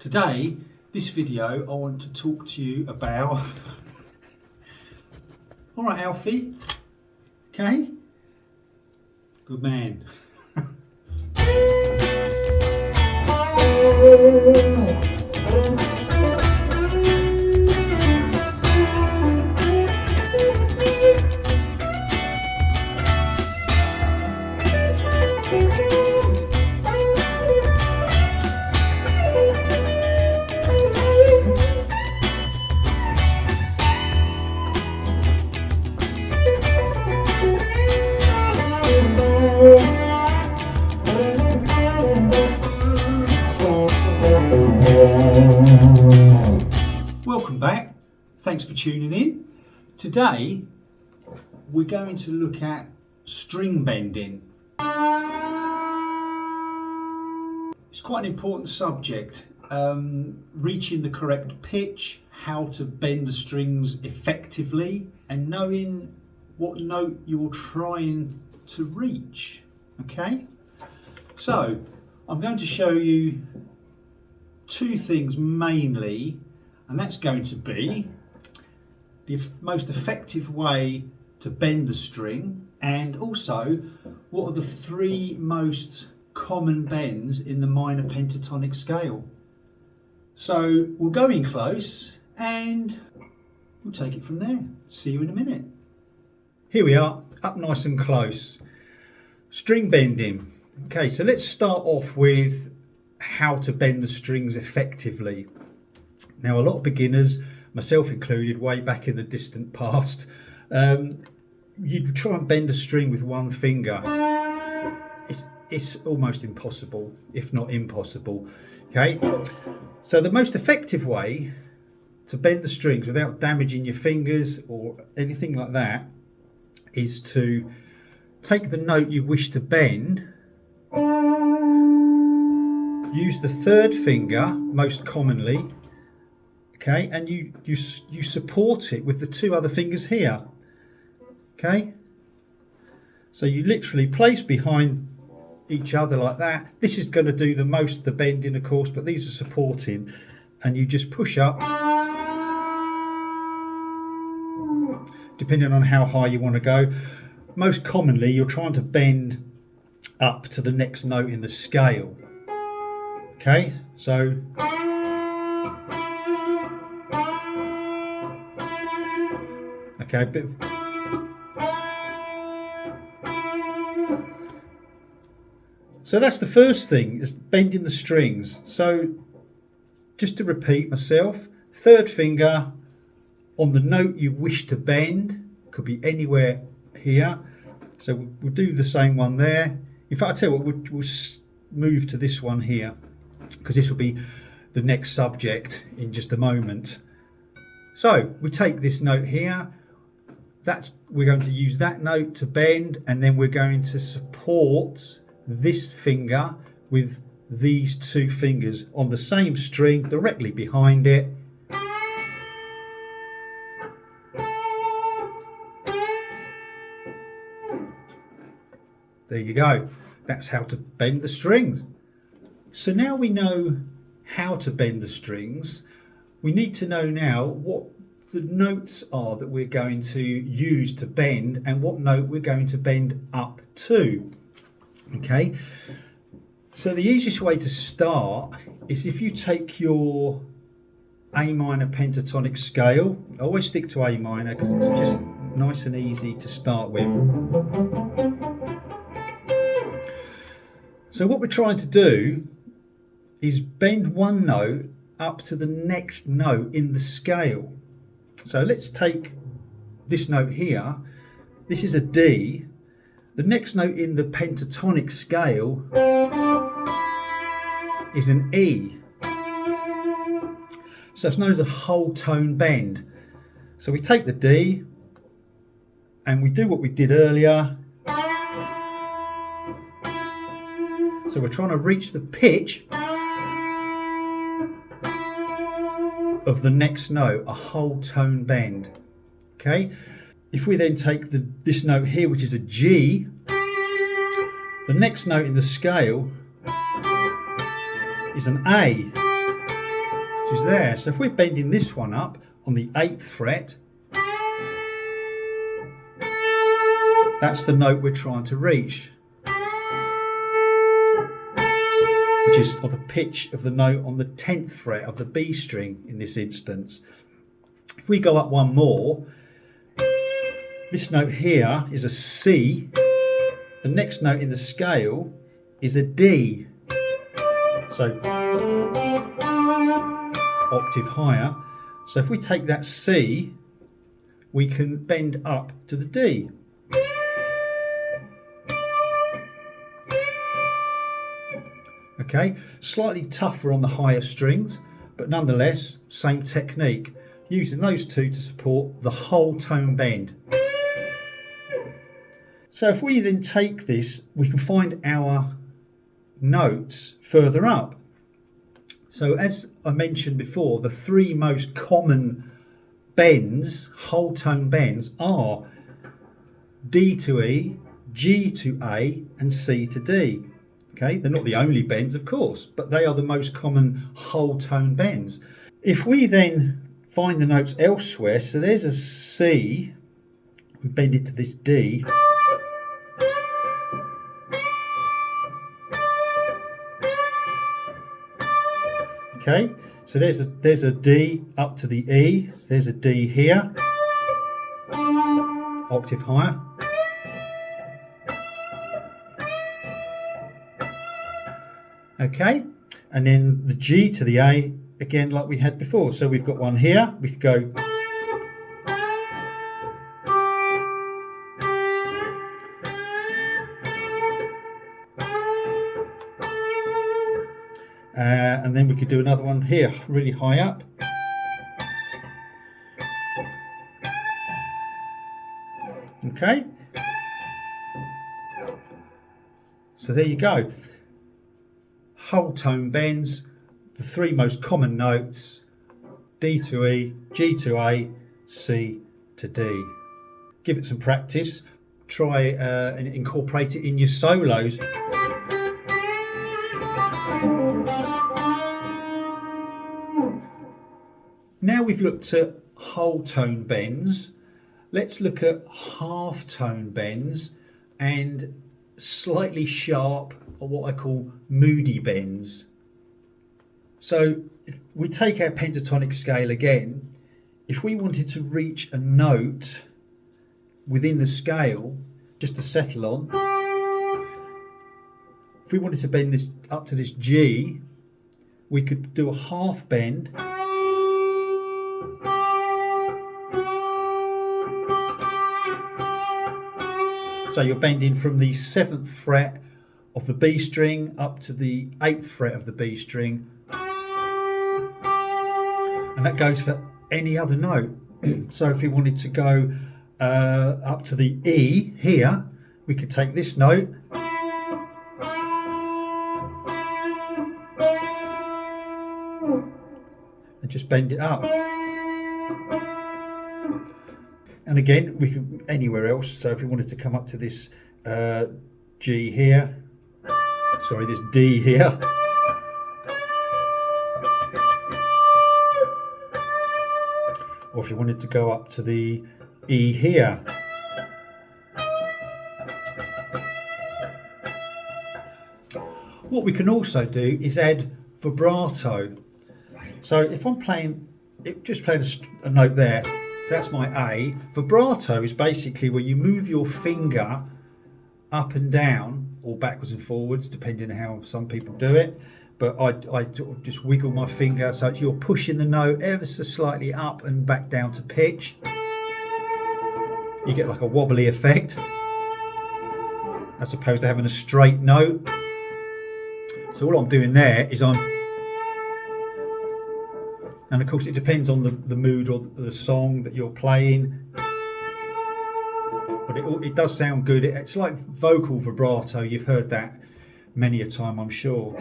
Today, this video, I want to talk to you about... All right, Alfie. Okay? Good man. Welcome back. Thanks for tuning in. Today we're going to look at string bending. It's quite an important subject. Reaching the correct pitch, how to bend the strings effectively, and knowing what note you're trying to reach. Okay? So I'm going to show you two things mainly, and that's going to be the most effective way to bend the string, and also what are the three most common bends in the minor pentatonic scale. So we'll go in close and we'll take it from there. See you in a minute. Here we are, up nice and close. String bending. Okay, so let's start off with how to bend the strings effectively. Now, a lot of beginners, myself included, way back in the distant past, you'd try and bend a string with one finger. It's almost impossible, if not impossible. Okay, so the most effective way to bend the strings without damaging your fingers or anything like that is to take the note you wish to bend, use the third finger most commonly, okay, and you support it with the two other fingers here. Okay, so you literally place behind each other like that. This is going to do the most of the bending, of course, but these are supporting, and you just push up depending on how high you want to go. Most commonly you're trying to bend up to the next note in the scale. Okay, so okay, a bit of, so that's the first thing, is bending the strings. So just to repeat myself, third finger on the note you wish to bend, could be anywhere here. So we'll do the same one there. In fact, I'll tell you what, we'll move to this one here, because this will be the next subject in just a moment. So we take this note here, we're going to use that note to bend, and then we're going to support this finger with these two fingers on the same string directly behind it. There you go. That's how to bend the strings. So now we know how to bend the strings, we need to know now what the notes are that we're going to use to bend and what note we're going to bend up to. Okay, so the easiest way to start is if you take your A minor pentatonic scale. I always stick to A minor because it's just nice and easy to start with. So what we're trying to do is bend one note up to the next note in the scale. So let's take this note here. This is a D. The next note in the pentatonic scale is an E. So it's known as a whole tone bend. So we take the D and we do what we did earlier. So we're trying to reach the pitch of the next note, a whole tone bend. Okay, if we then take this note here, which is a G, the next note in the scale is an A. which is there. So if we're bending this one up on the 8th fret, that's the note we're trying to reach, which is the pitch of the note on the 10th fret of the B string in this instance. If we go up one more, this note here is a C. The next note in the scale is a D. So octave higher. So if we take that C, we can bend up to the D. Okay, slightly tougher on the higher strings, but nonetheless, same technique, using those two to support the whole tone bend. So if we then take this, we can find our notes further up. So as I mentioned before, the three most common bends, whole tone bends, are D to E, G to A, and C to D. Okay, they're not the only bends, of course, but they are the most common whole tone bends. If we then find the notes elsewhere, so there's a C, we bend it to this D. Okay, so there's a D up to the E, there's a D here, octave higher. Okay, and then the G to the A, again like we had before. So we've got one here, we could go and then we could do another one here, really high up. Okay, so there you go. Whole tone bends, the three most common notes, D to E, G to A, C to D. Give it some practice, try and incorporate it in your solos. Now we've looked at whole tone bends, let's look at half tone bends and slightly sharp, or what I call Moody bends. So if we take our pentatonic scale again, if we wanted to reach a note within the scale just to settle on, if we wanted to bend this up to this G, we could do a half bend. So you're bending from the 7th fret of the B string up to the 8th fret of the B string, and that goes for any other note. So if we wanted to go up to the E here, we could take this note and just bend it up. And again, we could anywhere else. So if we wanted to come up to this G here, sorry, this D here, or if you wanted to go up to the E here. What we can also do is add vibrato. So if I'm playing, just playing a note there, that's my A. Vibrato is basically where you move your finger up and down, or backwards and forwards, depending on how some people do it. But I sort of just wiggle my finger, so you're pushing the note ever so slightly up and back down to pitch. You get like a wobbly effect, as opposed to having a straight note. So all I'm doing there is and of course it depends on the mood or the song that you're playing, but it does sound good. It's like vocal vibrato, you've heard that many a time, I'm sure.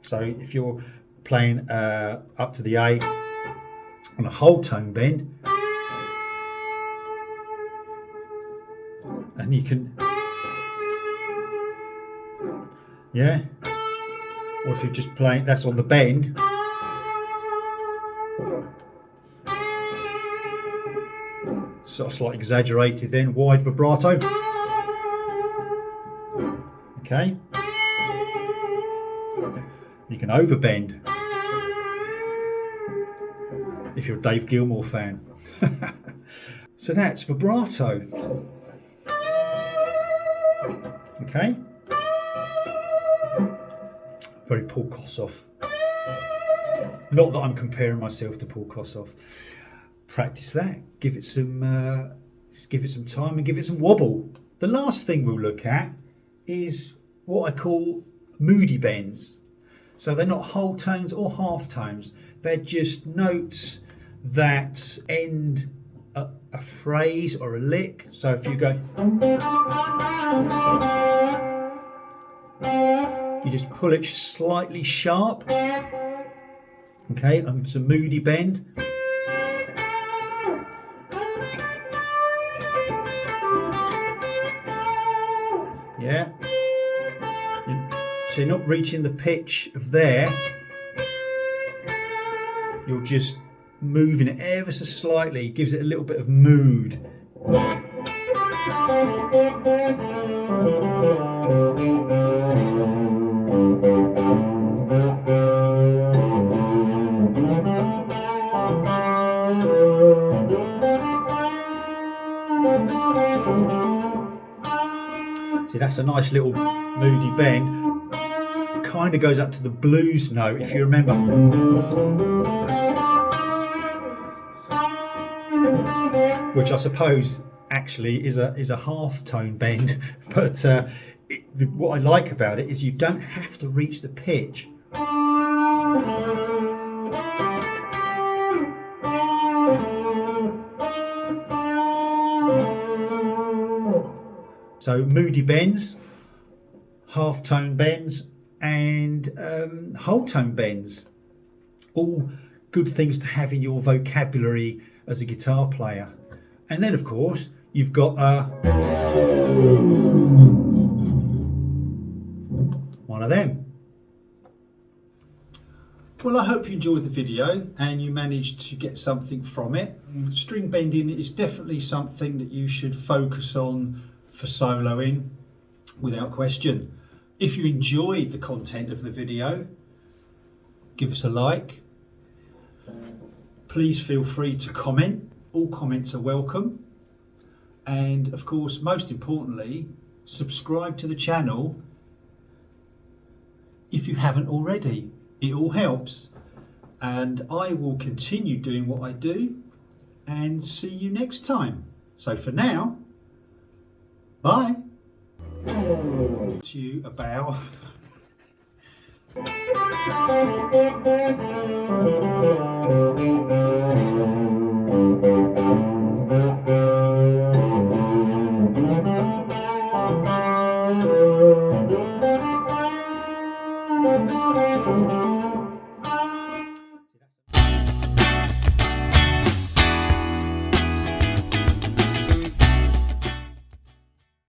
So if you're playing up to the A on a whole tone bend, and you can, yeah, or if you're just playing, that's on the bend, Sort of slightly exaggerated then, wide vibrato. Okay. You can overbend if you're a Dave Gilmour fan. So that's vibrato. Okay. Very Paul Kossoff. Not that I'm comparing myself to Paul Kossoff. Practice that. Give it some time and give it some wobble. The last thing we'll look at is what I call Moody bends. So they're not whole tones or half tones. They're just notes that end a phrase or a lick. So if you go, you just pull it slightly sharp. Okay, it's a Moody bend. Yeah. So you're not reaching the pitch of there. You're just moving it ever so slightly. Gives it a little bit of mood. See, that's a nice little Moody bend. Kind of goes up to the blues note, if you remember. Which I suppose actually is a half tone bend, but what I like about it is you don't have to reach the pitch. So Moody bends, half tone bends, and whole tone bends. All good things to have in your vocabulary as a guitar player. And then of course you've got one of them. Well, I hope you enjoyed the video and you managed to get something from it. String bending is definitely something that you should focus on for soloing, without question. If you enjoyed the content of the video, give us a like. Please feel free to comment. All comments are welcome. And of course, most importantly, subscribe to the channel if you haven't already. It all helps. And I will continue doing what I do and see you next time. So for now, bye. To you about